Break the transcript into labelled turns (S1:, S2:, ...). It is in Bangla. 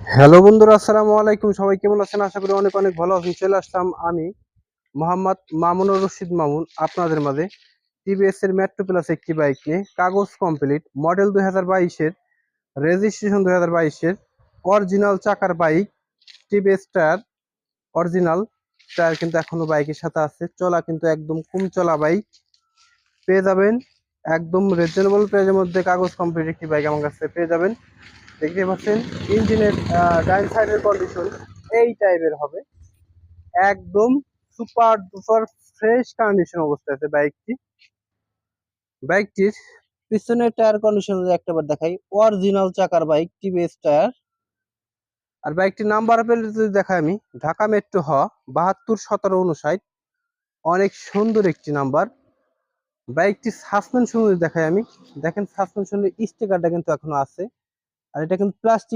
S1: হ্যালো বন্ধুরা, আসসালামু আলাইকুম। সবাই কেমন আছেন? আশা করি অনেক অনেক ভালো আছেন। চলে আসলাম আমি মোহাম্মদ মামুনুর রশিদ মামুন আপনাদের মাঝে টিভিএস এর মেট্রো প্লাস একটি বাইক নিয়ে। কাগজ কমপ্লিট, মডেল 2022-এর, রেজিস্ট্রেশন 2022-এর, অরিজিনাল চাকার bike, TVS tyre, original tyre কিন্তু এখনো বাইকের সাথে আছে। চলা কিন্তু একদম কম চলা বাইক পেয়ে যাবেন একদম রিজনেবল প্রাইসের মধ্যে। কাগজ কমপ্লিট একটি বাইক আমার কাছে পেয়ে যাবেন। দেখতে পাচ্ছেন ইঞ্জিনের ডাইন সাইডের কন্ডিশন এই টাইপের হবে, একদম সুপার ডুপার ফ্রেশ কন্ডিশন অবস্থায় আছে বাইকটি। বাইকটির পিছনের টায়ার কন্ডিশন একটাবার দেখাই, অরিজিনাল চাকার বাইক, টিভিএস টায়ার। আর বাইকটির নাম্বার প্লেট যদি দেখাই আমি, ঢাকা মেট্রো হ 721759, অনেক সুন্দর একটি নাম্বার। বাইকটির সাসপেনশন যদি দেখাই আমি, দেখেন সাসপেনশনের স্টিকারটা কিন্তু এখনো আছে। আর এটা কিন্তু প্লাস্টিক